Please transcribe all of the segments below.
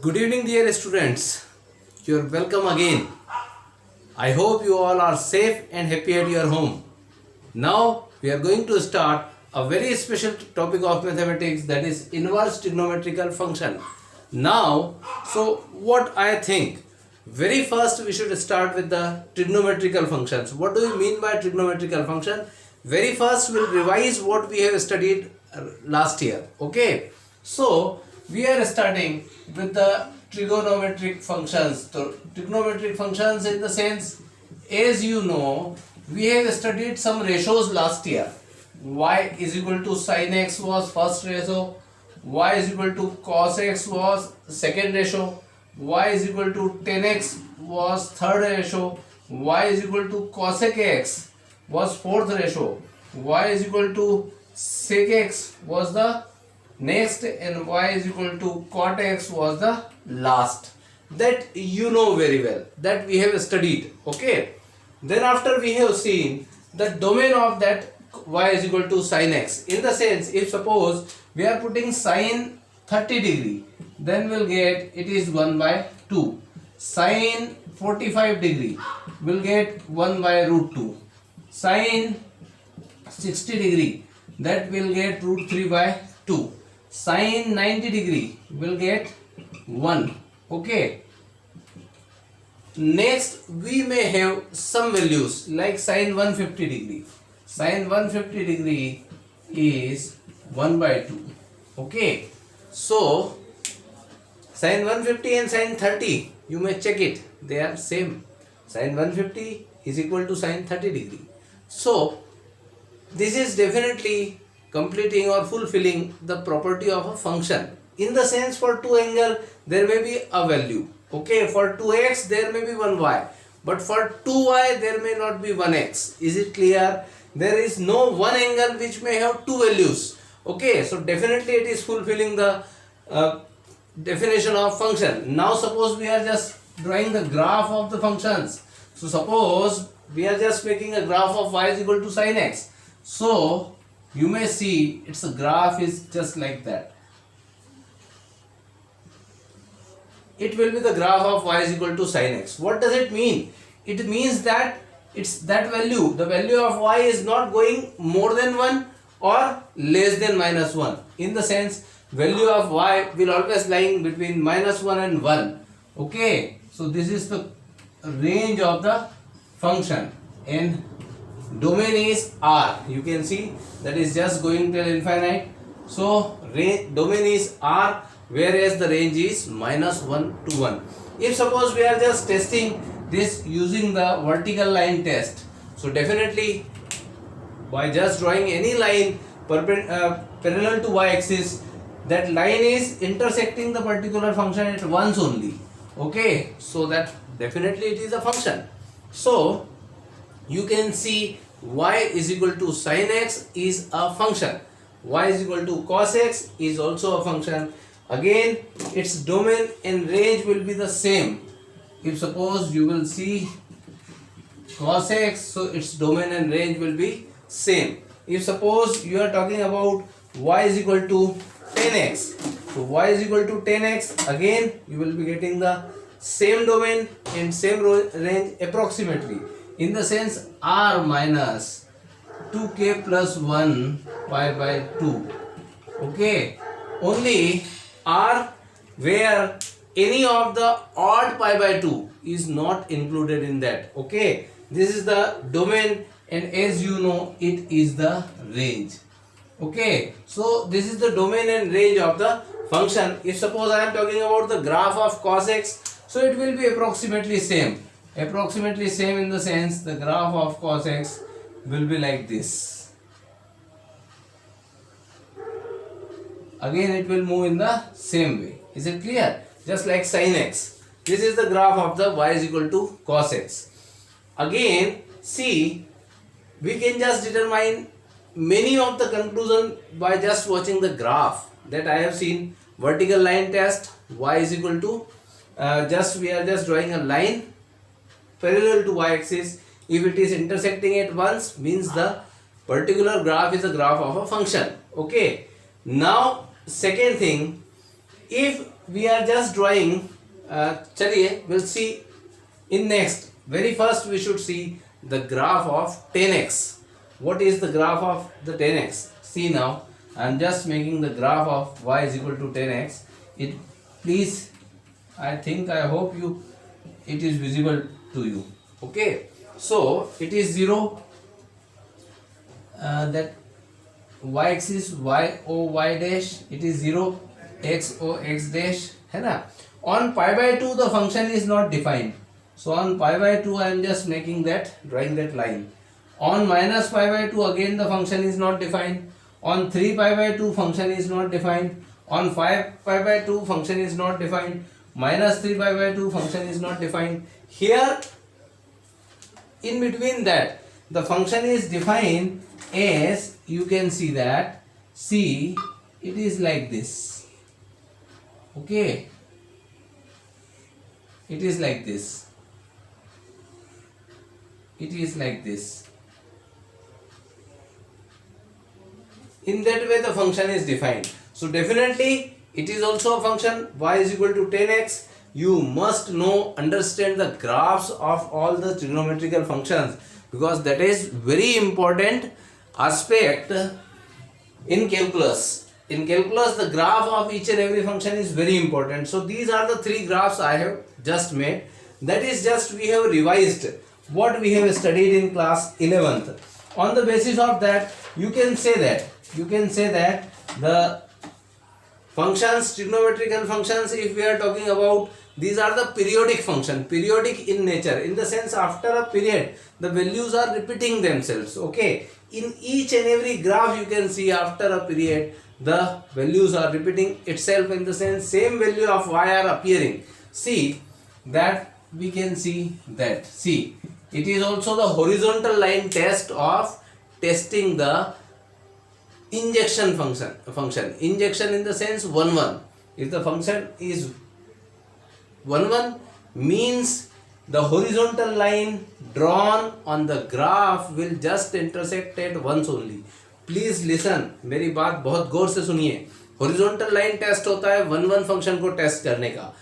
Good evening, dear students. You are welcome again. I hope you all are safe and happy at your home. Now we are going to start a very special topic of mathematics, that is inverse trigonometrical function. Now, what I think, very first we should start with the trigonometrical functions. What do you mean by trigonometrical function? Very first we'll revise what we have studied last year. Okay. So we are starting with the trigonometric functions. So trigonometric functions in the sense, as you know, we have studied some ratios last year. Y is equal to sin x was first ratio, y is equal to cos x was second ratio, y is equal to tan x was third ratio, y is equal to cosec x was fourth ratio, y is equal to sec x was the next, and y is equal to cot x was the last. That you know very well, that we have studied. Okay. Then after we have seen the domain of that y is equal to sin x, in the sense, if suppose we are putting sin 30 degree, then we'll get it is 1 by 2. Sin 45 degree will get 1 by root 2. Sin 60 degree, that will get root 3 by 2. Sin 90 degree will get 1. Okay. Next we may have some values like sin 150 degree. Sin 150 degree is 1 by 2. Okay. So sin 150 and sin 30, you may check it, they are same. Sin 150 is equal to sin 30 degree. So this is definitely completing or fulfilling the property of a function. In the sense, for 2 angle there may be a value. Okay, for 2x there may be 1y, but for 2y there may not be 1x. Is it clear? There is no one angle which may have two values. Okay, so definitely it is fulfilling the definition of function. Now suppose we are just drawing the graph of the functions. So suppose we are just making a graph of y is equal to sin x. So you may see its graph is just like that. It will be the graph of y is equal to sin x. What does it mean? It means that it's that value, the value of y is not going more than 1 or less than minus 1. In the sense, value of y will always lying between minus 1 and 1. Okay, so this is the range of the function, and domain is R. You can see that is just going till infinite. So domain is R, whereas the range is minus 1 to 1. If suppose we are just testing this using the vertical line test, so definitely by just drawing any line parallel to y-axis, that line is intersecting the particular function at once only. Okay, so that definitely it is a function. So you can see y is equal to sin x is a function, y is equal to cos x is also a function. Again, its domain and range will be the same. If suppose you will see cos x, so its domain and range will be same. If suppose you are talking about y is equal to 10x, so y is equal to 10x, again you will be getting the same domain and same range approximately. In the sense, r minus 2k plus 1 pi by 2. Okay, only r where any of the odd pi by 2 is not included in that. Okay, this is the domain, and as you know, it is the range. Okay, so this is the domain and range of the function. If suppose I am talking about the graph of cos x, so it will be approximately same. Approximately same in the sense, the graph of cos x will be like this. Again it will move in the same way. Is it clear? Just like sin x. This is the graph of the y is equal to cos x. Again, see, we can just determine many of the conclusion by just watching the graph that I have seen. Vertical line test, y is equal to we are just drawing a line parallel to y-axis. If it is intersecting at once, means the particular graph is a graph of a function. Okay. Now second thing, if we are just drawing. Chaliye, we'll see in next. Very first we should see the graph of 10x. What is the graph of the 10x? See now, I am just making the graph of y is equal to 10x. It, please, I hope it is visible to you. Okay, so it is 0, that y axis y o y dash, it is 0, x o x dash, है ना. On pi by 2 the function is not defined, so on pi by 2 I am just making that, drawing that line. On minus pi by 2 again the function is not defined. On 3 pi by 2 function is not defined. On 5 pi by 2 function is not defined. Minus 3 pi by 2 function is not defined. Here in between that the function is defined as, you can see that, see, it is like this. Okay, it is like this. It is like this. In that way the function is defined. So definitely it is also a function. Y is equal to 10x. You must understand the graphs of all the trigonometrical functions, because that is very important aspect in calculus. In calculus the graph of each and every function is very important. So these are the 3 graphs I have just made. That is just we have revised what we have studied in class 11th. On the basis of that you can say that the functions, trigonometrical functions, if we are talking about, these are the periodic function, periodic in nature, in the sense after a period the values are repeating themselves. Okay, in each and every graph you can see after a period the values are repeating itself, in the sense same value of y are appearing. See that, we can see that, see, it is also the horizontal line test of testing the injection function. Injection in the sense 1 1. If the function is 1 1, means the horizontal line drawn on the graph will just intersect at once only. Please listen, मेरी बात बहुत गौर से सुनिए. Horizontal line test होता है 1 1 function को test करने का.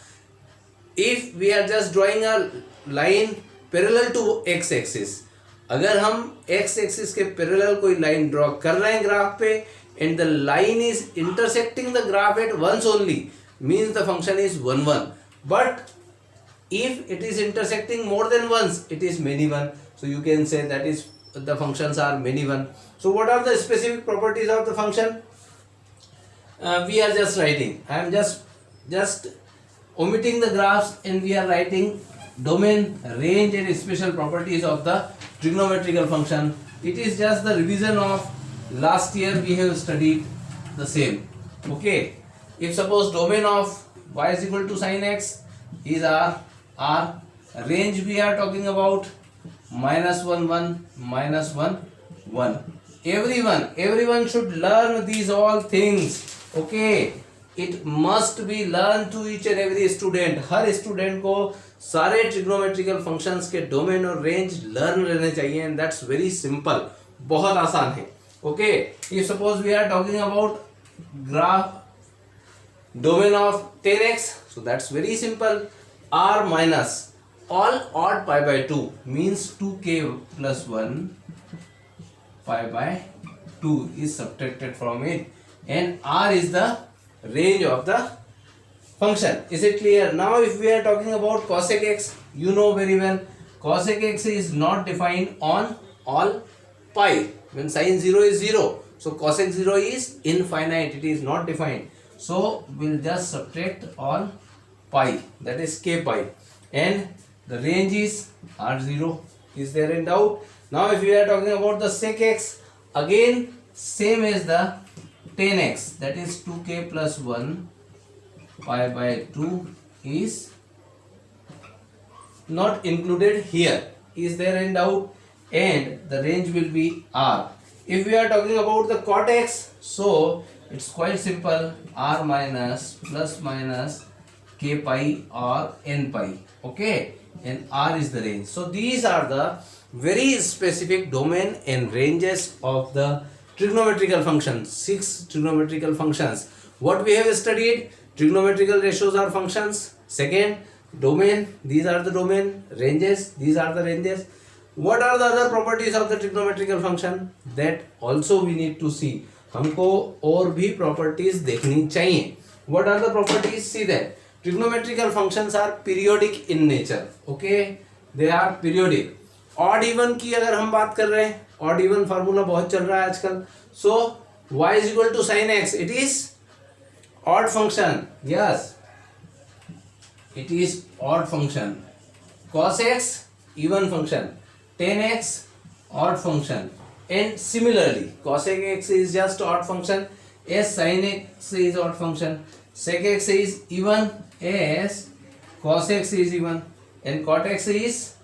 If we are just drawing a line parallel to x axis, अगर हम x axis के parallel कोई line draw कर रहे हैं ग्राफ पे, and the line is intersecting the graph at once only, means the function is 1 1. But if it is intersecting more than once, it is many one. So you can say that is the functions are many one. So what are the specific properties of the function? We are just writing. I am just omitting the graphs, and we are writing domain, range and special properties of the trigonometrical function. It is just the revision of last year we have studied the same. Okay, if suppose domain of y is equal to sin x is r, range we are talking about -1 1 -1 1. Everyone should learn these all things. Okay, it must be learned to each and every student. हर student को सारे trigonometrical functions के domain और range learn रहने चाहिए, and that's very simple, बहुत आसान है. Okay, if suppose we are talking about graph domain of 10x, so that's very simple. R minus all odd pi by 2 means 2k plus 1 pi by 2 is subtracted from it, and R is the range of the function. Is it clear? Now if we are talking about cosec x, you know very well cosec x is not defined on all pi. When sin 0 is 0, so cosec 0 is infinite, it is not defined. So we'll just subtract all pi, that is k pi, and the range is r0. Is there any doubt? Now if we are talking about the sec x, again same as the 10x, that is 2k plus 1 pi by 2 is not included here. Is there any doubt? And the range will be r. If we are talking about the cot x, so it's quite simple, r minus plus minus k pi or n pi. Okay, and r is the range. So these are the very specific domain and ranges of the trigonometrical functions. 6 trigonometrical functions. What we have studied? trigonometrical ratios are functions. Second, domain, these are the domain. Ranges, these are the ranges. What are the other properties of the trigonometrical function? That also we need to see. हमको और भी properties देखनी चाहिए. What are the properties? See that trigonometrical functions are periodic in nature. Okay, they are periodic. Odd even की अगर हम बात कर रहे हैं, odd even फार्मूला बहुत चल रहा है आजकल. So y is equal to sin x. It is odd function. Yes, it is odd function. Cos x even function. Tan x odd function. And similarly, cosec x is just odd function. As sin x is odd function. Sec x is even as cos x is even. And cot x is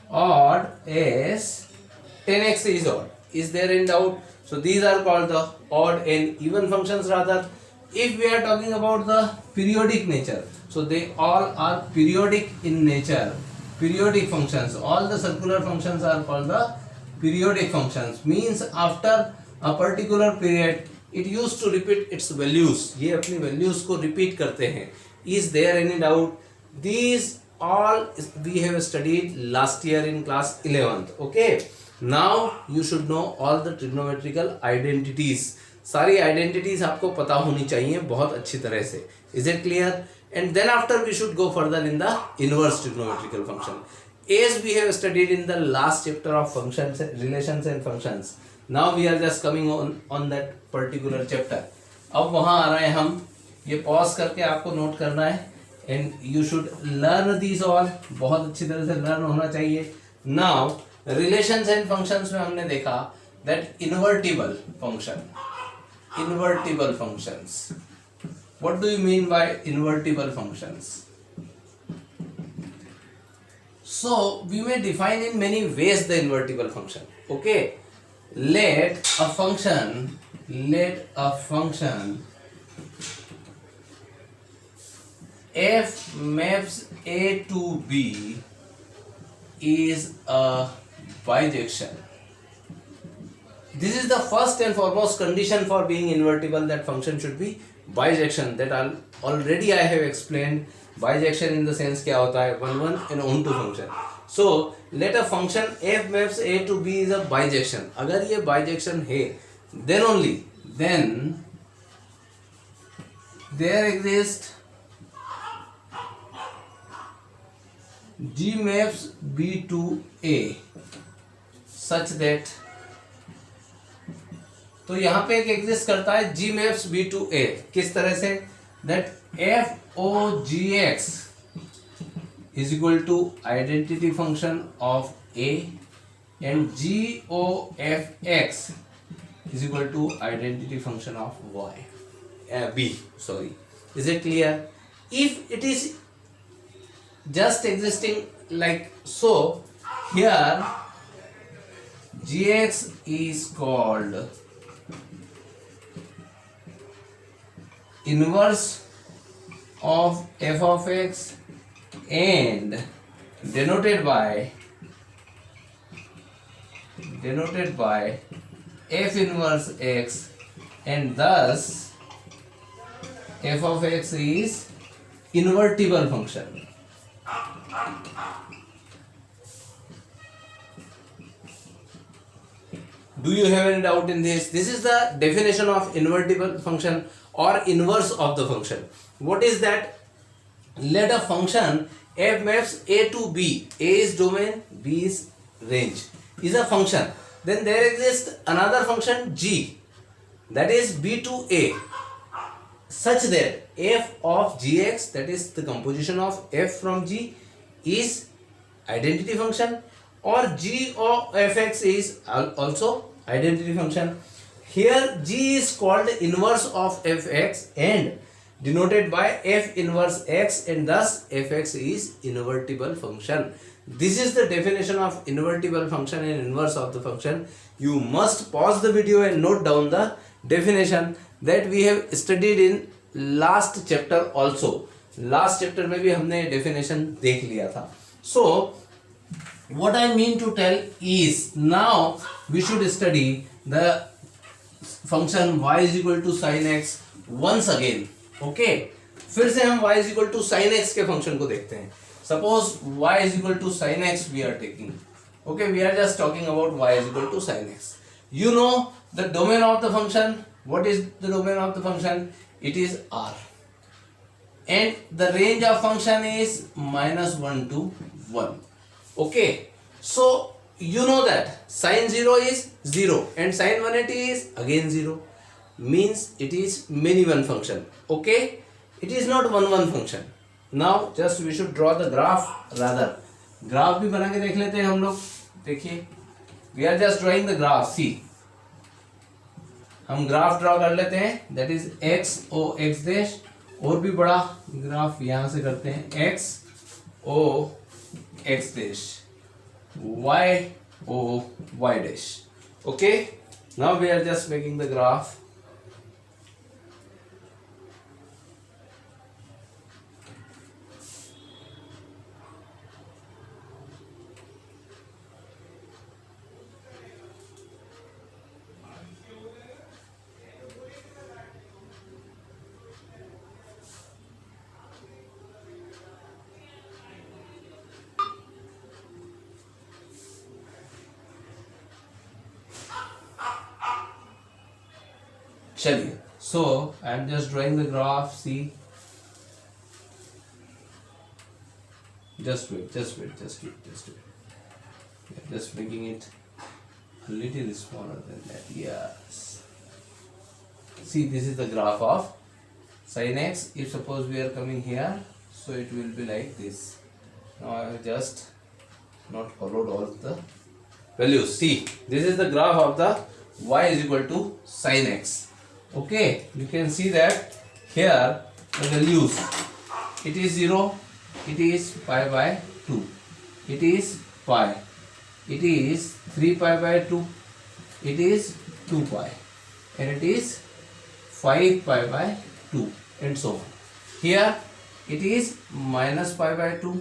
odd as tan x is odd. Is there any doubt? So these are called the odd and even functions rather. If we are talking about the periodic nature, so they all are periodic in nature. Periodic functions, all the circular functions are called the periodic functions. Means after a particular period it used to repeat its values. ये अपनी values को repeat करते हैं. Is there any doubt? These all we have studied last year in class 11th. Okay, now you should know all the trigonometrical identities. सारी identities आपको पता होनी चाहिए बहुत अच्छी तरह से. Is it clear? And then after we should go further in the inverse trigonometrical function. As we have studied in the last chapter of functions, relations and functions. Now we are just coming on that particular chapter. अब वहाँ आ रहे हैं हम. ये pause करके आपको note करना है. And you should learn these all. बहुत अच्छी तरह से learn होना चाहिए. Now relations and functions में हमने देखा that invertible function. Invertible functions. What do you mean by invertible functions? So we may define in many ways the invertible function. Okay, let a function f maps a to b is a bijection. This is the first and foremost condition for being invertible, that function should be bijection. That already I have explained. Bijection in the sense क्या होता है, one and onto function. So let a function f maps a to b is a bijection. अगर ये bijection है, then only then there exists g maps b to a such that, तो यहाँ पे एक एग्जिस्ट करता है g maps b to a. किस तरह से? that f o g x is equal to identity function of a and g o f x is equal to identity function of y b. Sorry, is it clear? If it is just existing like so, here gx is called inverse of f of x and denoted by f inverse x, and thus f of x is invertible function. Do you have any doubt in this? This is the definition of invertible function or inverse of the function. What is that? Let a function f maps a to b. A is domain, b is range, is a function. Then there exists another function g, that is b to a, such that f of gx, that is the composition of f from g, is identity function, or g of fx is also identity function. Here g is called inverse of fx and denoted by f inverse x, and thus fx is invertible function. This is the definition of invertible function and inverse of the function. You must pause the video and note down the definition that we have studied in last chapter also. Last chapter में भी हमने definition देख लिया था. So what I mean to tell is, now we should study the function y is equal to sin x once again. Okay, फिर से हम y is equal to sine x के फंक्शन को देखते हैं. Suppose y is equal to sine x we are taking. Okay, we are just talking about y is equal to sin x. You know the domain of the function. What is the domain of the function? It is R. And the range of function is -1 to 1. Okay, so you know that sin 0 is 0 and sin 180 is again 0. Means it is many one function. Okay, it is not one function. Now just we should draw the graph rather. Graph भी बना के देख लेते हैं हम लोग. देखिए, we are just drawing the graph. See, हम ग्राफ ड्रॉ कर लेते हैं. That is X O X dash. और भी बड़ा ग्राफ यहां से करते हैं. X O X dash, Y O Y dash. Okay, now we are just making the graph. चलिए, so I am just drawing the graph. See, just wait, just making it a little smaller than that. Yes, see, this is the graph of sin x. If suppose we are coming here, so it will be like this. Now I have just not followed all the values. See, this is the graph of the y is equal to sin x. Okay, you can see that here the values, it is 0, it is pi by 2, it is pi, it is 3 pi by 2, it is 2 pi, and it is 5 pi by 2, and so on. Here it is minus pi by 2,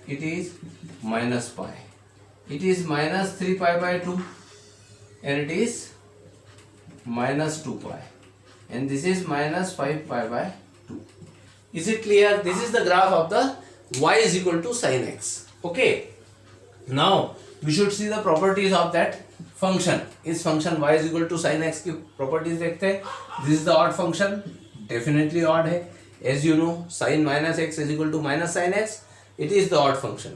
it is minus pi, it is minus 3 pi by 2, and it is minus 2 pi, and this is minus 5 pi by 2. Is it clear? This is the graph of the y is equal to sin x. Okay, now we should see the properties of that function. इस function y is equal to sin x की properties देखते हैं. This is the odd function, definitely odd है. As you know, sin minus x is equal to minus sin x. It is the odd function.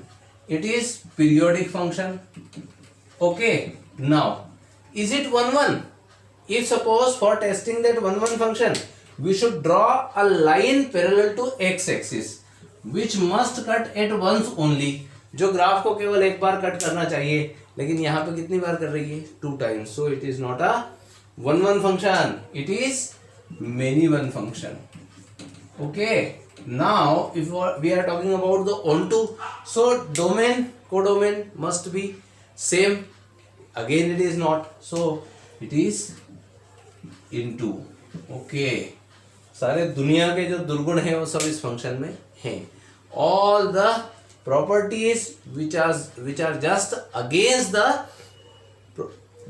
It is periodic function. Okay, now is it 1 1? If suppose for testing that 1 1 function, we should draw a line parallel to x axis which must cut at once only. जो graph को केवल एक बार cut करना चाहिए, लेकिन यहाँ पे कितनी बार कर रही है? 2 times. So it is not a 1 1 function, it is many one function. Okay, now if we are talking about the onto, so domain codomain must be same. Again it is not, so it is into. Okay, सारे दुनिया के जो दुर्गुण हैं वो सब इस function में हैं. All the properties which are just against the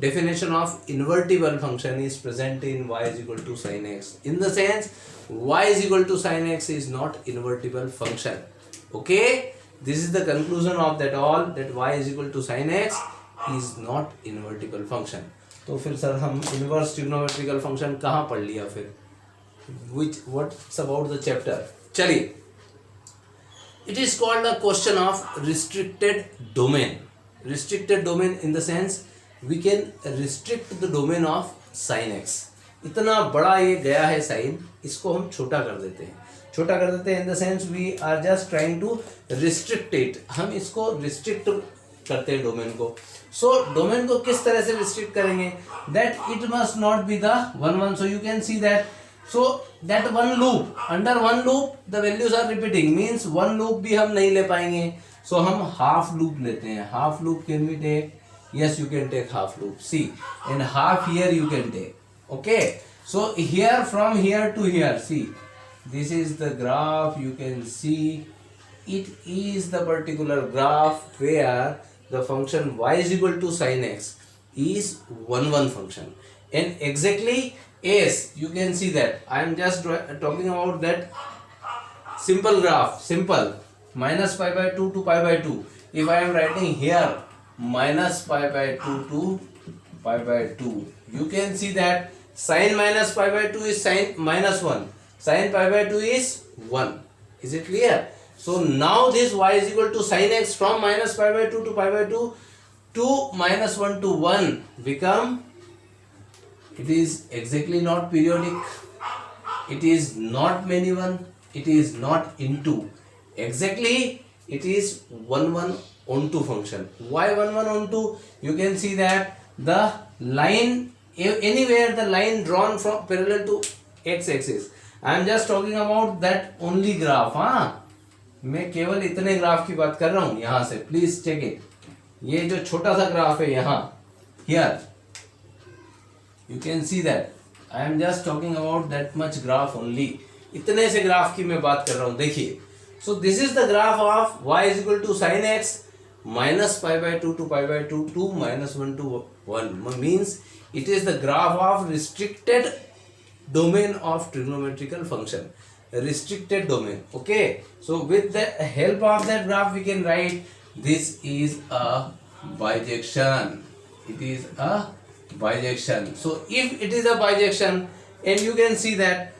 definition of invertible function is present in y is equal to sin x. In the sense, y is equal to sin x is not invertible function. Okay, this is the conclusion of that all, that y is equal to sin x is not invertible function. तो फिर sir हम inverse trigonometrical function कहाँ पढ़ लिया फिर? What's about the chapter? चलिए, it is called the question of restricted domain. Restricted domain in the sense we can restrict the domain of sine X. इतना बड़ा ये गया है साइन, इसको हम छोटा कर देते हैं. छोटा कर देते हैं in the sense we are just trying to restrict it. हम इसको रिस्ट्रिक्ट करते हैं डोमेन को. सो डोमेन को किस तरह से रिस्ट्रिक्ट करेंगे? That it must not be the 1 1. So you can see that, so that one loop, under one loop the values are repeating. Means one loop भी हम नहीं ले पाएंगे, सो हम हाफ लूप लेते हैं. Half loop can we take? Yes, you can take half loop. See, and half here you can take. Okay, so here from here to here, see, this is the graph. You can see it is the particular graph where the function y is equal to sin x is 1 1 function, and exactly as you can see that I am just talking about that simple graph, simple, minus pi by 2 to pi by 2. If I am writing here minus pi by 2 to pi by 2, you can see that sin minus pi by 2 is sin minus 1, sin pi by 2 is 1. Is it clear? So now this y is equal to sin x from minus pi by 2 to pi by 2 to minus 1 to 1 become, it is exactly not periodic, it is not many one, it is not into, exactly it is 1 1 onto function. Why 1 1 onto? You can see that the line, anywhere the line drawn from parallel to x axis. I am just talking about that only graph. हाँ, मैं केवल इतने graph की बात कर रहा हूँ यहाँ से, प्लीज चेक इट. ये जो छोटा सा ग्राफ है यहाँ, here you can see that I am just talking about that much graph only. इतने से ग्राफ की मैं बात कर रहा हूँ. देखिए, so this is the graph of y is equal to sin x minus pi by 2 to pi by 2 to minus 1 to 1, means it is the graph of restricted domain of trigonometrical function. Restricted domain. Okay, so with the help of that graph we can write this is a bijection. It is a bijection. So if it is a bijection, and you can see that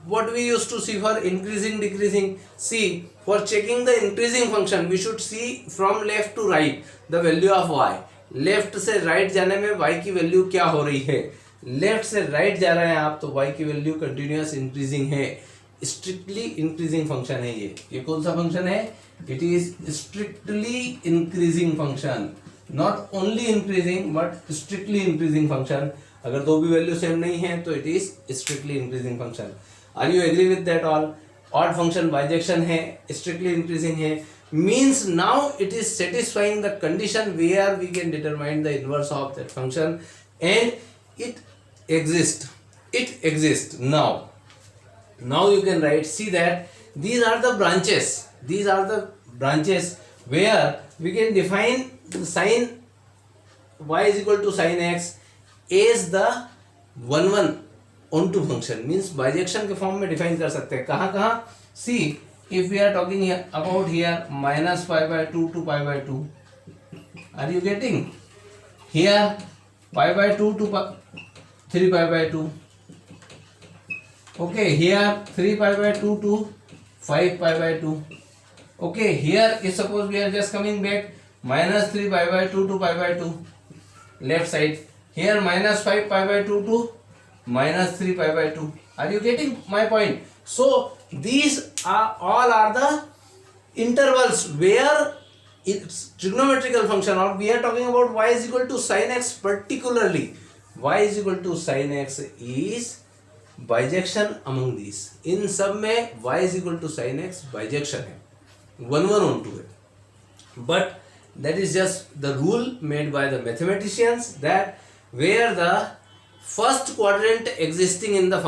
what we used to see for increasing decreasing, see for checking the increasing function we should see from left to right the value of y. Left से right जाने में y की value क्या हो रही है. Left से right जा रहे हैं आप तो y की वैल्यू कंटिन्यूअस इंक्रीजिंग है, स्ट्रिक्टली इंक्रीजिंग फंक्शन है. ये कौन सा फंक्शन है? It is strictly increasing function, not only increasing but strictly increasing function. अगर दो भी वैल्यू सेम नहीं है तो it is strictly increasing function. Are you agree with that all? Odd function bijection है, स्ट्रिक्टली इंक्रीजिंग है, means now it is satisfying the condition where we can determine the inverse of that function, and it exists now you can write, see that these are the branches where we can define the sin y is equal to sin x as the 1 1 onto function, means bijection के form में define कर सकते हैं. कहाँ see if we are talking here about here minus pi by 2 to pi by 2, are you getting? Here pi by 2 to 3 pi by 2. Okay, here 3 pi by 2 to 5 pi by 2. Okay, here if suppose we are just coming back minus 3 pi by 2 to pi by 2 left side, here minus 5 pi by 2 to minus 3 pi by 2. Are you getting my point? So these are all are the intervals where it's trigonometrical function, or we are talking about y is equal to sin x. Particularly y is equal to sin x is bijection among these. इन सब में y is equal to sin x bijection है, 1 1 onto है. But that is just the rule made by the mathematicians, that where the first quadrant existing in the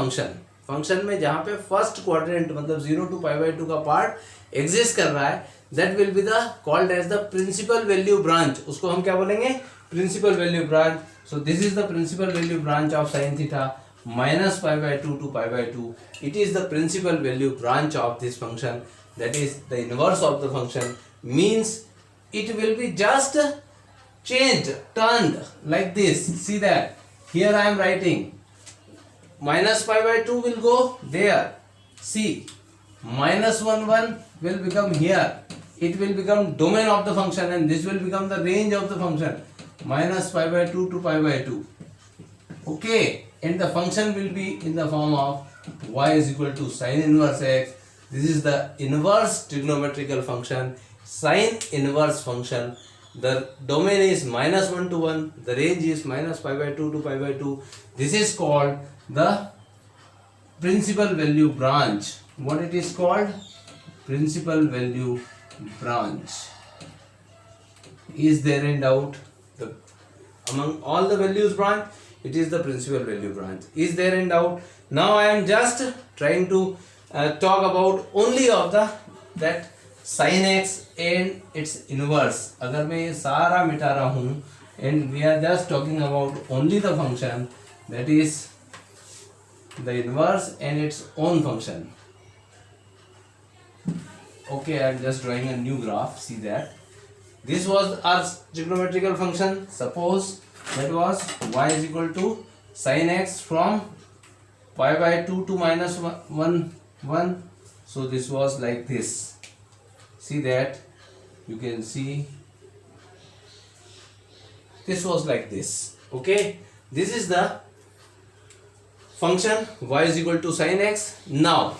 function में जहाँ पे first quadrant मतलब 0 to pi by 2 का part exist कर रहा है, that will be the called as the principal value branch. उसको हम क्या बोलेंगे? Principal value branch. So this is the principal value branch of sine theta minus pi by 2 to pi by 2. It is the principal value branch of this function, that is the inverse of the function, means it will be just changed, turned like this. See that here I am writing minus pi by 2 will go there. See, minus 1 1 will become here. It will become domain of the function, and this will become the range of the function. Minus pi by 2 to pi by 2. Okay, and the function will be in the form of y is equal to sin inverse x. This is the inverse trigonometrical function, sin inverse function. The domain is minus 1 to 1. The range is minus pi by 2 to pi by 2. This is called the principal value branch. What it is called? Principal value branch. Is there any doubt? Among all the values branch, it is the principal value branch. Is there any doubt? Now I am just trying to talk about only of that sin x and its inverse. अगर मैं ये सारा मिटा रहा हूँ and we are just talking about only the function, that is the inverse and its own function. Okay, I'm just drawing a new graph. See that this was our trigonometrical function. Suppose that was y is equal to sin x from pi by 2 to minus 1. So this was like this. See that, you can see this was like this. Okay, this is the function y is equal to sin x. Now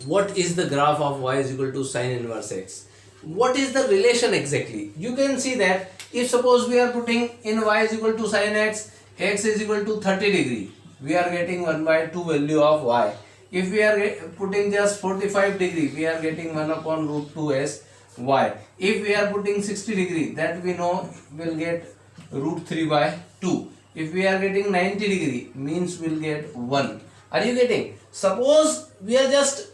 what is the graph of y is equal to sin inverse x? What is the relation exactly? You can see that if suppose we are putting in y is equal to sin x, x is equal to 30 degree, we are getting 1 by 2 value of y. If we are putting just 45 degree, we are getting 1 upon root 2 as y. If we are putting 60 degree, that we know will get root 3 by 2. If we are getting 90 degree, means we'll get 1. Are you getting? Suppose we are just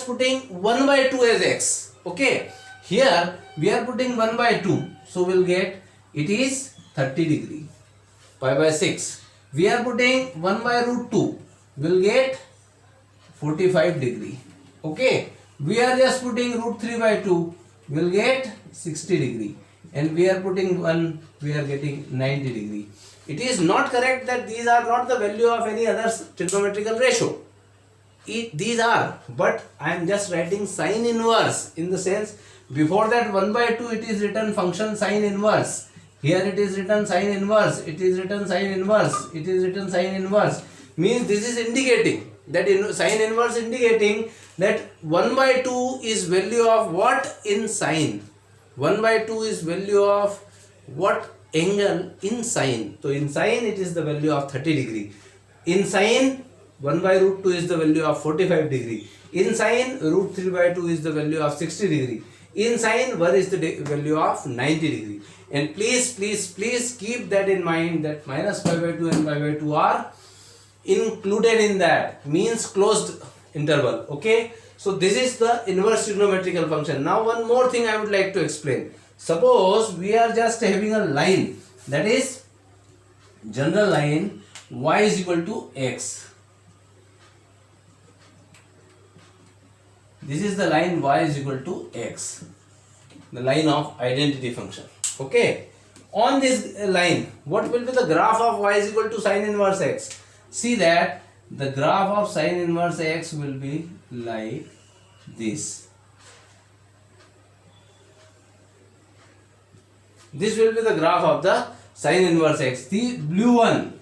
putting 1 by 2 as x. Okay, here we are putting 1 by 2, so we'll get it is 30 degree. Pi by 6, we are putting 1 by root 2, we'll get 45 degree. Okay, we are just putting root 3 by 2, we'll get 60 degree, and we are putting 1, we are getting 90 degree. It is not correct that these are not the value of any other trigonometrical ratio. These are, but I am just writing sin inverse, in the sense before that 1 by 2 it is written function sin inverse. Here it is written sin inverse, it is written sin inverse, it is written sin inverse. Means this is indicating that sin inverse indicating that 1 by 2 is value of what in sine. 1 by 2 is value of what angle in sine. So in sine it is the value of 30 degree. In sine 1 by root 2 is the value of 45 degree. In sine root 3 by 2 is the value of 60 degree. In sine 1 is the value of 90 degree. And please keep that in mind, that minus pi by 2 and pi by 2 are included in that, means closed interval. Okay, so this is the inverse trigonometrical function. Now one more thing I would like to explain. Suppose we are just having a line, that is general line y is equal to x. This is the line y is equal to x, the line of identity function. Okay, on this line, what will be the graph of y is equal to sin inverse x? See that the graph of sin inverse x will be like this. This will be the graph of the sin inverse x. The blue one,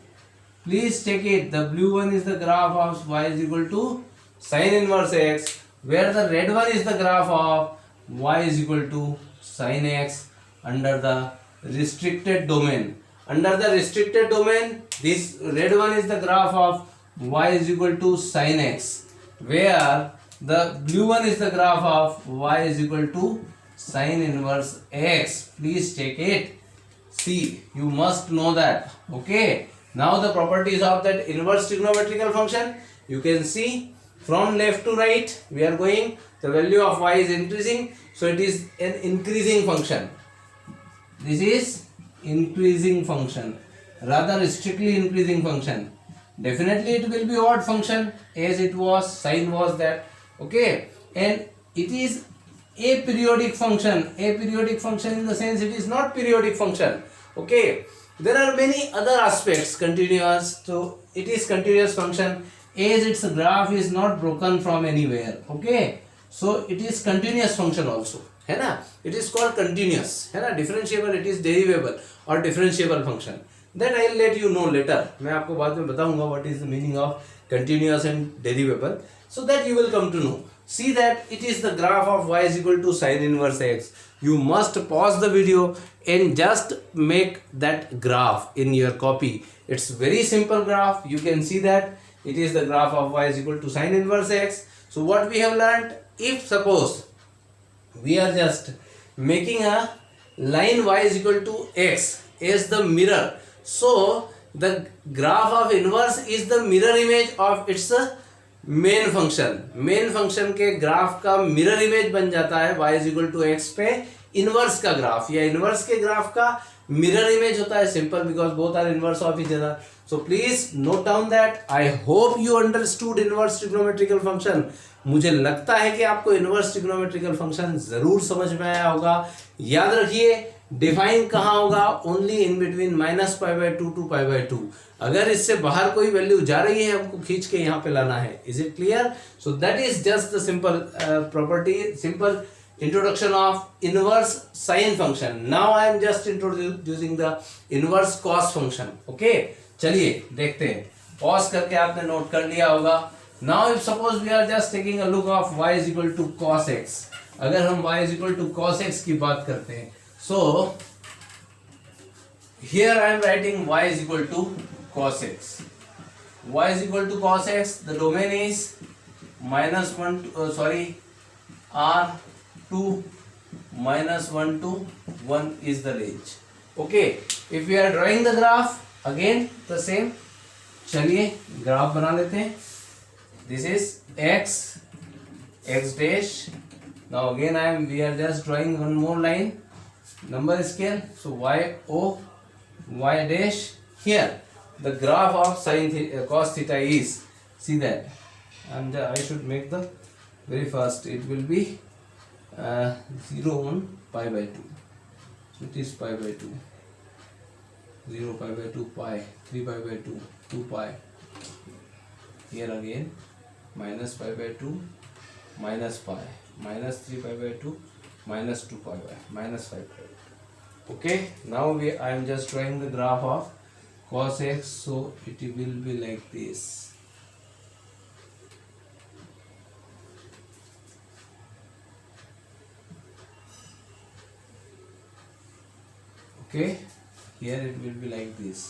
please check it. The blue one is the graph of y is equal to sin inverse x, where the red one is the graph of y is equal to sin x under the restricted domain. Under the restricted domain, this red one is the graph of y is equal to sin x, where the blue one is the graph of y is equal to sin inverse x. Please check it. See, you must know that. Okay, now the properties of that inverse trigonometrical function, you can see from left to right we are going, the value of y is increasing, so it is an increasing function. This is increasing function, rather strictly increasing function. Definitely it will be odd function, as it was, sine was that. Okay, and it is aperiodic function. Aperiodic function in the sense it is not periodic function. Okay, there are many other aspects. Continuous, so it is continuous function, as its graph is not broken from anywhere. Okay, so it is continuous function also, है ना? It is called continuous, है ना? Differentiable, it is derivable or differentiable function. That I will let you know later. मैं आपको बाद में बताऊंगा what is the meaning of continuous and derivable, so that you will come to know. See that it is the graph of y is equal to sin inverse x. You must pause the video and just make that graph in your copy. It's very simple graph. You can see that it is the graph of y is equal to sin inverse x. So what we have learned, if suppose we are just making a line y is equal to x as the mirror, so the graph of inverse is the mirror image of its main function के graph का mirror image बन जाता है y is equal to x पे inverse का graph, या inverse के graph का मिरर इमेज होता है. Simple, because both are inverse of each other. So please note down that. I hope you understood inverse trigonometrical function. मुझे लगता है कि आपको इनवर्स ट्रिग्नोमेट्रिकल फंक्शन जरूर समझ में आया होगा। याद रखिए डिफाइन कहाँ होगा, ओनली इन बिटवीन -π/2 टू π/2। अगर इससे बाहर कोई वैल्यू जा रही है हमको खींच के यहाँ पे लाना है। Is it clear? So that is just the simple property, simple introduction of inverse sine function. Now I am just introducing the inverse cos function. Okay, चलिए देखते हैं। पॉज करके आपने नोट कर लिया होगा। Now if suppose we are just taking a look of y is equal to cos x, अगर हम y is equal to cos x की बात करते हैं, so here I am writing y is equal to cos x. Y is equal to cos x. The domain is R2 -1 to 1 is the range. Okay, if we are drawing the graph, again the same. चलिए graph बना लेते हैं। This is x dash. Now again we are just drawing one more line, number scale. So y dash. Here the graph of cos theta is, see that, and I should make the very first, it will be 0 on π/2. So it is π/2, 0 π/2 pi, 3 π/2, 2 pi. Here again -π/2 minus pi, -3 π/2 -2 pi -5 pi. Okay, now I am just drawing the graph of cos x. So it will be like this. Okay, here it will be like this.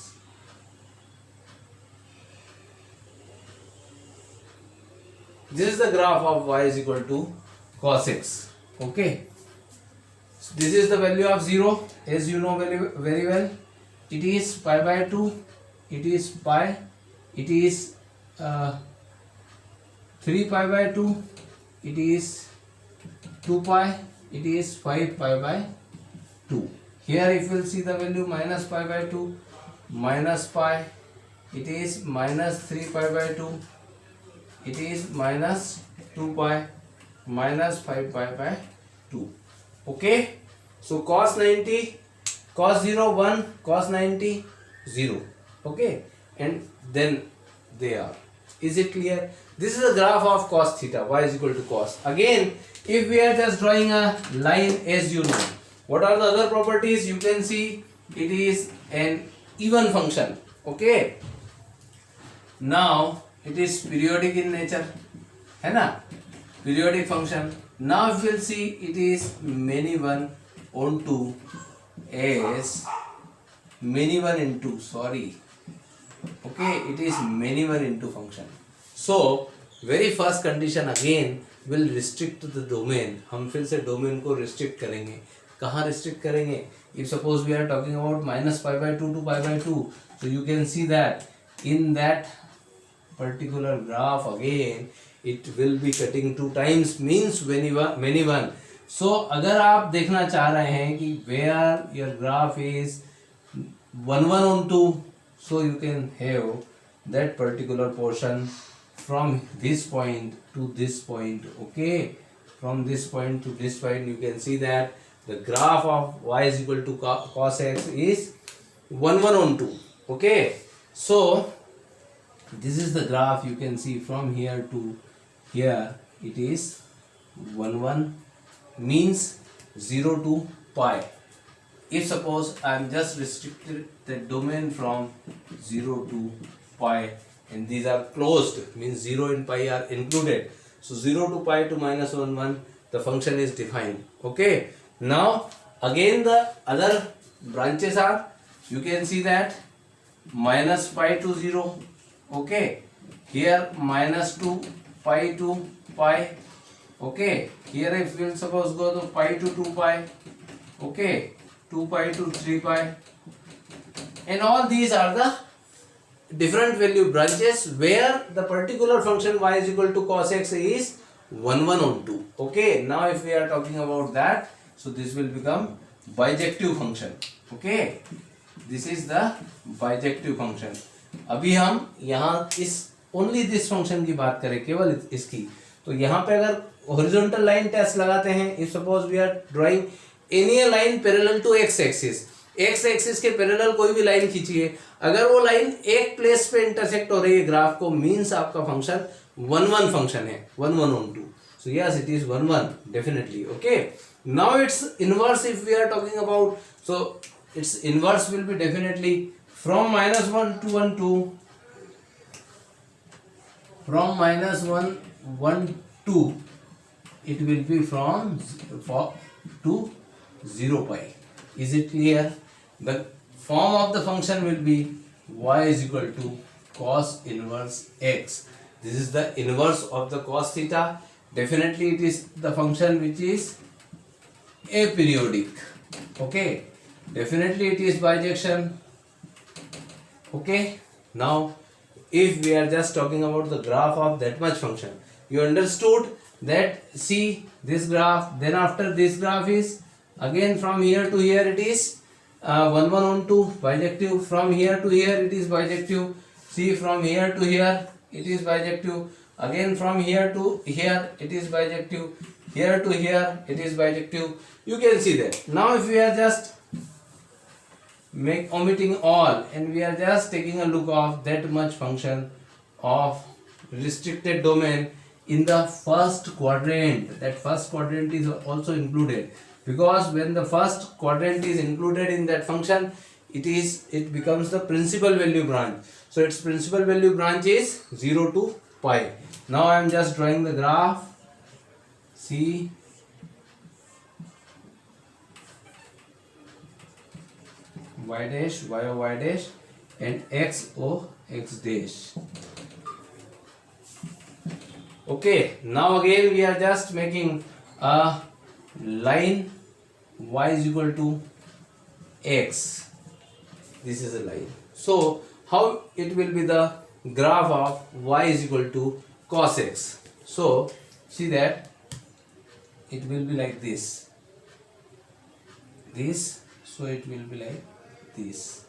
This is the graph of y is equal to cos x. Okay, so this is the value of 0, as you know very well. It is π/2, it is pi, it is 3 π/2, it is 2 pi, it is 5 π/2. Here if you will see the value -π/2 minus pi, it is -3 π/2, it is -2 pi -5 π/2. Okay, so cos 90, cos 0 1, cos 90 0. Okay, and then they are. Is it clear? This is a graph of cos theta, y is equal to cos. Again, if we are just drawing a line, as you know, what are the other properties? You can see it is an even function. Okay, now it is periodic in nature, है ना, periodic function. Now if you will see, it is many one onto as many one into, sorry, okay, it is many one into function. So very first condition again will restrict the domain. हम फिर से domain को restrict करेंगे। कहाँ restrict करेंगे? If suppose we are talking about -π/2 to π/2, so you can see that in that particular graph again it will be cutting 2 times, means many one. So अगर आप देखना चाह रहे हैं कि where your graph is 1 on 2, so you can have that particular portion from this point to this point. Okay, from this point to this point, you can see that the graph of y is equal to cos x is 1 on 2. Okay, so this is the graph. You can see from here to here it is 1 means 0 to pi. If suppose I am just restricted the domain from 0 to pi and these are closed, means 0 and pi are included, so 0 to pi to -1 the function is defined. Okay, now again the other branches are, you can see that -pi to 0. Okay, here -2 pi to pi. Okay, here if we will suppose go to pi to 2 pi. Okay, 2 pi to 3 pi, and all these are the different value branches where the particular function y is equal to cos x is 1 on 2. Okay, now if we are talking about that, so this will become bijective function. Okay, this is the bijective function. अभी हम यहाँ इस only this function की बात करें, केवल इसकी, तो यहाँ पे अगर हॉरिजॉन्टल लाइन टेस्ट लगाते हैं, if suppose we are drawing any a line parallel to x axis, x axis के पैरेलल कोई भी लाइन खींचिए, अगर वो लाइन एक प्लेस पे इंटरसेक्ट हो रही है ग्राफ को, मीन्स आपका फंक्शन 1 1 फंक्शन है, 1 1 on 2. So yes, it is 1 1 definitely. Okay, now its inverse if we are talking about, so its inverse will be definitely from -1 to 1 2, from -1 1 2, it will be from 4 to 0 pi. Is it clear? The form of the function will be y is equal to cos inverse x. This is the inverse of the cos theta. Definitely it is the function which is aperiodic. Okay, definitely it is bijection. Okay, now if we are just talking about the graph of that much function, you understood that, see this graph, then after this graph is again from here to here it is 1 1 on 2 bijective, from here to here it is bijective, see from here to here it is bijective, again from here to here it is bijective, here to here it is bijective. You can see that. Now if we are just omitting all and we are just taking a look of that much function of restricted domain in the first quadrant, that first quadrant is also included, because when the first quadrant is included in that function, it becomes the principal value branch. So its principal value branch is 0 to pi. Now I am just drawing the graph. See, y dash, y o y dash, and x o x dash. Okay, now again we are just making a line y is equal to x. This is a line. So how it will be the graph of y is equal to cos x? So see that it will be like this, so it will be like this.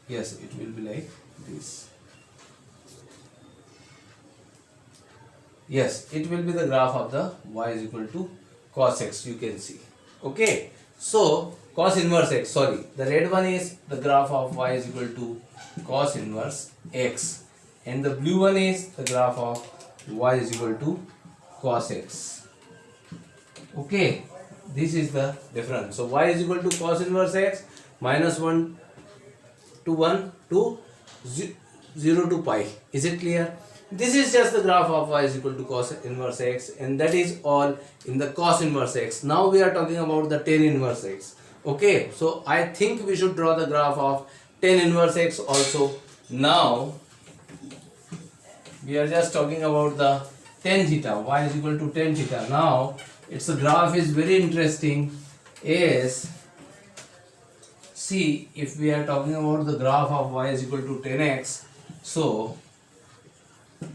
Yes, it will be like this. Yes, it will be the graph of the y is equal to cos x, you can see. Okay, so cos inverse x, sorry, the red one is the graph of y is equal to cos inverse x, and the blue one is the graph of y is equal to cos x. Okay, this is the difference. So y is equal to cos inverse x minus 1 to 1 to 0 to pi. Is it clear? This is just the graph of y is equal to cos inverse x, and that is all in the cos inverse x. Now we are talking about the tan inverse x. Okay, so I think we should draw the graph of tan inverse x also. Now we are just talking about the tan theta, y is equal to tan theta. Now its graph is very interesting. Is, see, if we are talking about the graph of y is equal to tan x, so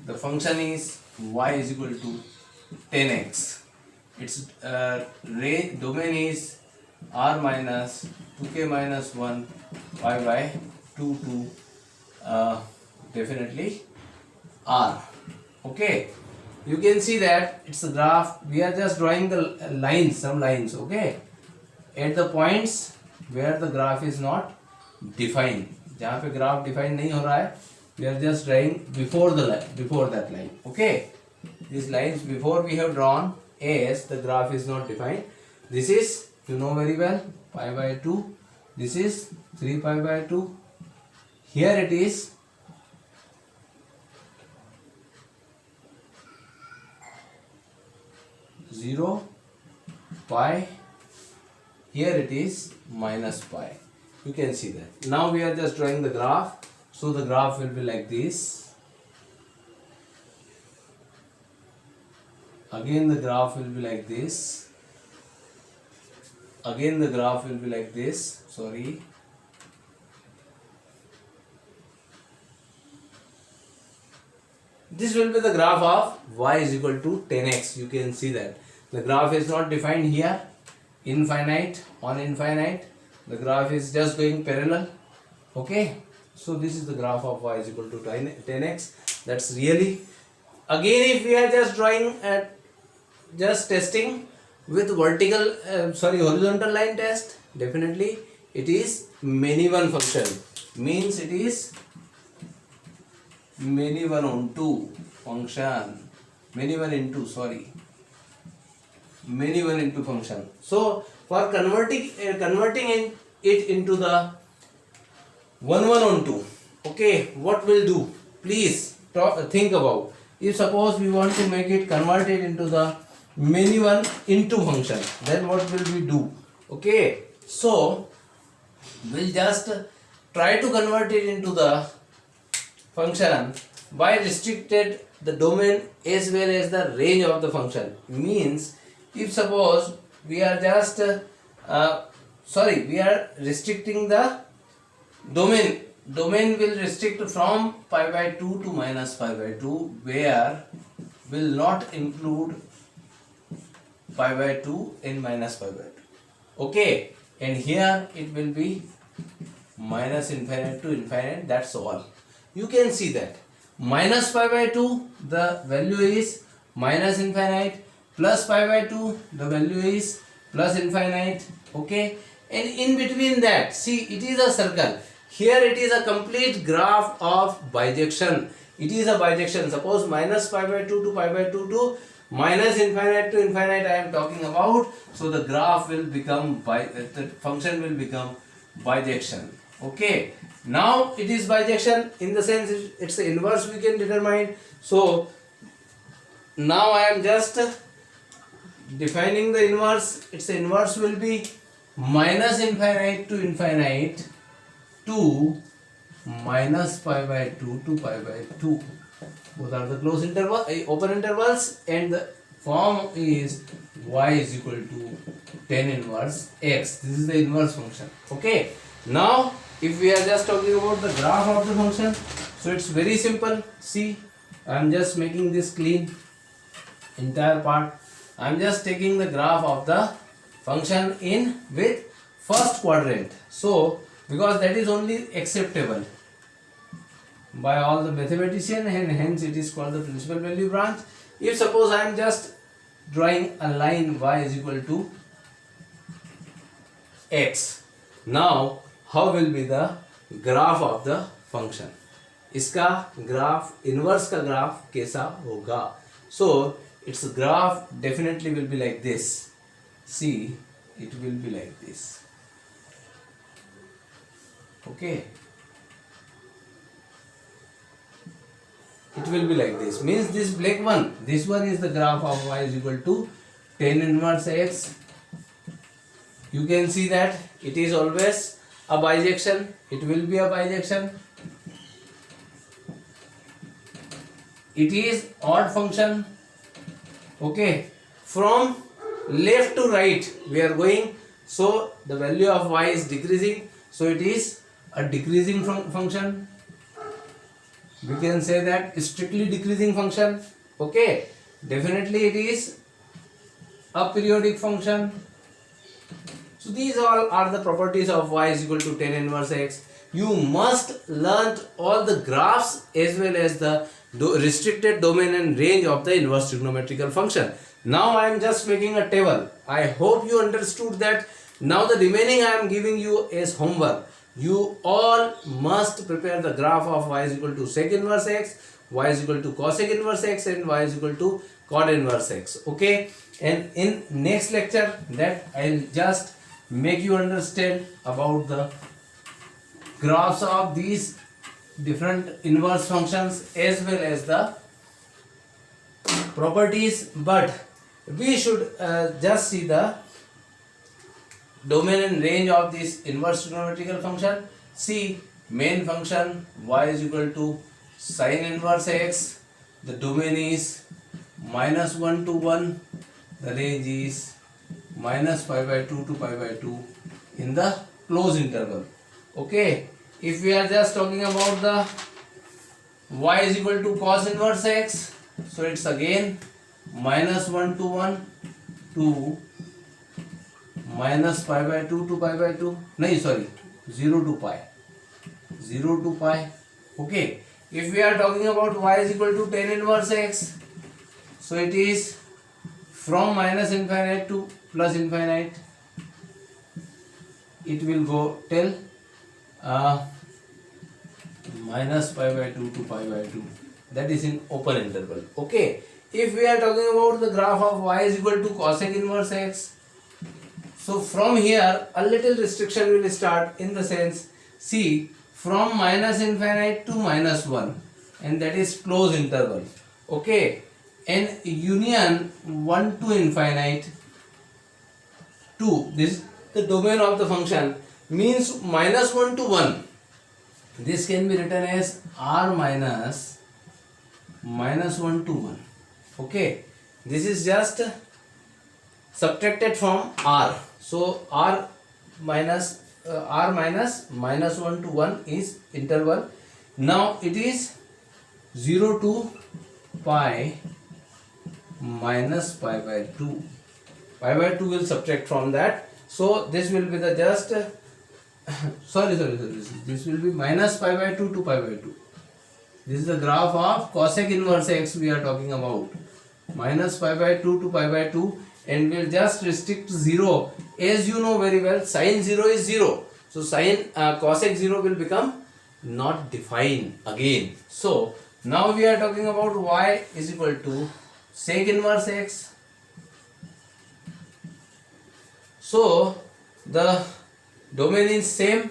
the function is y is equal to tan x. Its domain is r minus 2k minus 1 pi by 2 to definitely r. Okay, you can see that it's a graph. We are just drawing the lines, some lines. Okay, at the points where the graph is not defined, जहाँ पे graph define नहीं हो रहा है, we are just drawing before that line. Okay, these lines before we have drawn as the graph is not defined. This is, you know very well, pi by 2. This is 3 pi by 2. Here it is 0 pi. Here it is minus pi. You can see that. Now we are just drawing the graph. So the graph will be like this. Again the graph will be like this. Again the graph will be like this. Sorry. This will be the graph of y is equal to 10x. You can see that. The graph is not defined here. Infinite on infinite. The graph is just going parallel. Okay. So this is the graph of y is equal to 10x. That's really, again, if we are just drawing at just testing with horizontal line test, definitely it is many one function, means it is many one onto function, many one into function. So for converting it into the 1 on 2, okay, what we'll do, please think about, if suppose we want to make it converted into the many one into function, then what will we do? Okay, so we'll just try to convert it into the function by restricted the domain as well as the range of the function. Means if suppose we are just we are restricting the domain will restrict from pi by 2 to minus pi by 2, where will not include pi by 2 and minus pi by 2. Okay, and here it will be minus infinite to infinite, that's all. You can see that minus pi by 2 the value is minus infinite, plus pi by 2 the value is plus infinite. Okay, and in between that, see, it is a circle. Here it is a complete graph of bijection. It is a bijection. Suppose minus pi by 2 to pi by 2 to minus infinite to infinite I am talking about. So the graph will become the function will become bijection. Okay. Now it is bijection in the sense it's the inverse we can determine. So now I am just defining the inverse. Its inverse will be minus infinite to infinite to minus pi by 2 to pi by 2. Both are the close interval, open intervals, and the form is y is equal to 10 inverse x. This is the inverse function. Okay. Now if we are just talking about the graph of the function, so it's very simple. See, I am just making this clean entire part. I am just taking the graph of the function in with first quadrant. So because that is only acceptable by all the mathematicians, and hence it is called the principal value branch. If suppose I am just drawing a line y is equal to x, now how will be the graph of the function? इसका graph inverse का graph कैसा होगा? So its graph definitely will be like this. See, it will be like this. Okay, it will be like this. Means this black one, this one is the graph of y is equal to 10 inverse x. You can see that it is always a bijection. It will be a bijection. It is odd function. Okay, from left to right we are going, so the value of y is decreasing, so it is a decreasing function. We can say that strictly decreasing function. Okay, definitely it is a periodic function. So these all are the properties of y is equal to 10 inverse x. You must learn all the graphs as well as the restricted domain and range of the inverse trigonometrical function. Now I am just making a table. I hope you understood that. Now the remaining I am giving you as homework. You all must prepare the graph of y is equal to sec inverse x, y is equal to cosec inverse x, and y is equal to cot inverse x. Okay, and in next lecture that I will just make you understand about the graphs of these different inverse functions as well as the properties, but we should just see the domain and range of this inverse trigonometrical function. See, main function y is equal to sin inverse x, the domain is minus 1 to 1, the range is minus pi by 2 to pi by 2 in the closed interval. Okay, if we are just talking about the y is equal to cos inverse x, so it's again minus 1 to 1 to minus pi by 2 to pi by 2, no sorry, 0 to pi, 0 to pi. Okay, if we are talking about y is equal to tan inverse x, so it is from minus infinite to plus infinite. It will go till minus pi by 2 to pi by 2. That is in open interval. Okay, if we are talking about the graph of y is equal to cosec inverse x, so from here a little restriction will start, in the sense, see, from minus infinite to minus 1, and that is closed interval. Okay, and union 1 to infinite 2, this the domain of the function, means minus 1 to 1. This can be written as r minus 1 to 1. Okay, this is just subtracted from r. So r minus minus 1 to 1 is interval. Now it is 0 to pi minus pi by 2. Pi by 2 will subtract from that. So this will be the just sorry, this will be minus pi by 2 to pi by 2. This is the graph of cosec inverse x we are talking about. Minus pi by 2 to pi by 2, and we'll just restrict 0. As you know very well, sin 0 is 0. So sin cosec 0 will become not defined again. So now we are talking about y is equal to sec inverse x. So the domain is same,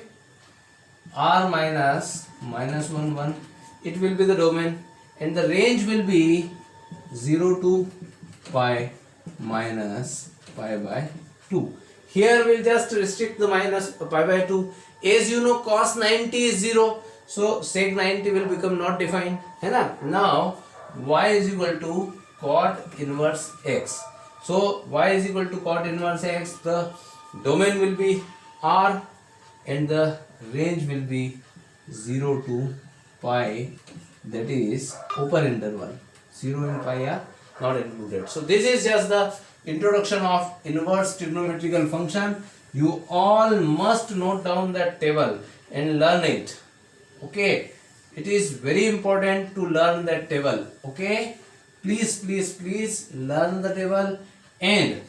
r minus 1 1. It will be the domain, and the range will be 0 to pi minus pi by 2. Here we'll just restrict the minus pi by 2. As you know, cos 90 is 0, so sec 90 will become not defined. Now y is equal to cot inverse x. So y is equal to cot inverse x. The domain will be r, and the range will be 0 to pi, that is open interval. 0 and pi are not included. So this is just the introduction of inverse trigonometrical function. You all must note down that table and learn it. Okay, it is very important to learn that table. Okay, please learn the table, and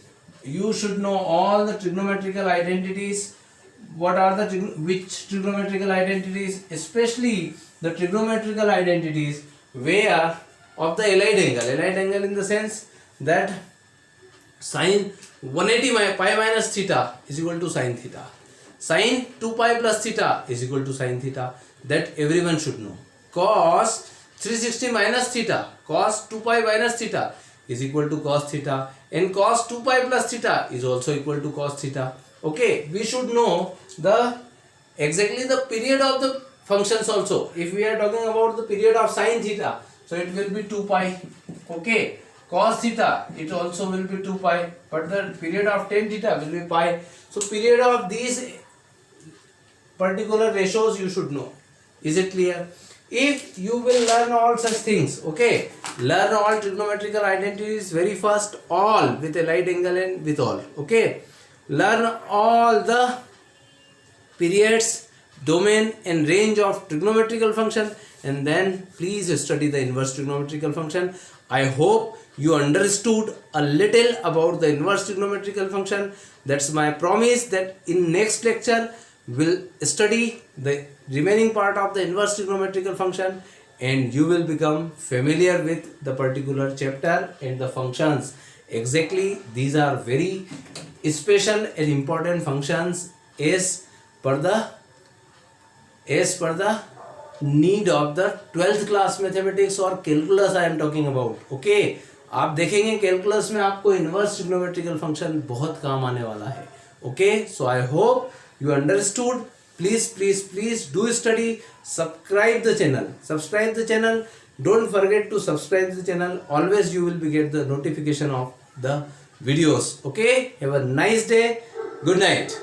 you should know all the trigonometrical identities. What are the which trigonometrical identities? Especially the trigonometrical identities where of the allied angle in the sense that sin 180 pi minus theta is equal to sin theta, sin 2 pi plus theta is equal to sin theta, that everyone should know. Cos 360 minus theta, cos 2 pi minus theta is equal to cos theta, and cos 2 pi plus theta is also equal to cos theta. Okay, we should know the exactly the period of the functions also. If we are talking about the period of sin theta, so it will be 2 pi. Okay, cos theta, it also will be 2 pi, but the period of tan theta will be pi. So period of these particular ratios you should know. Is it clear? If you will learn all such things, okay, learn all trigonometrical identities very first, all with a right angle and with all. Okay, learn all the periods, domain and range of trigonometrical function, and then please study the inverse trigonometrical function. I hope you understood a little about the inverse trigonometrical function. That's my promise, that in next lecture we'll study the remaining part of the inverse trigonometrical function, and you will become familiar with the particular chapter and the functions. Exactly, these are very special and important functions as per the need of the 12th class mathematics or calculus I am talking about. Okay, आप देखेंगे calculus में आपको inverse trigonometrical function बहुत काम आने वाला है. Okay, so I hope you understood. Please do study. Subscribe the channel. Don't forget to subscribe the channel. Always you will be get the notification of the videos. Okay, have a nice day. Good night.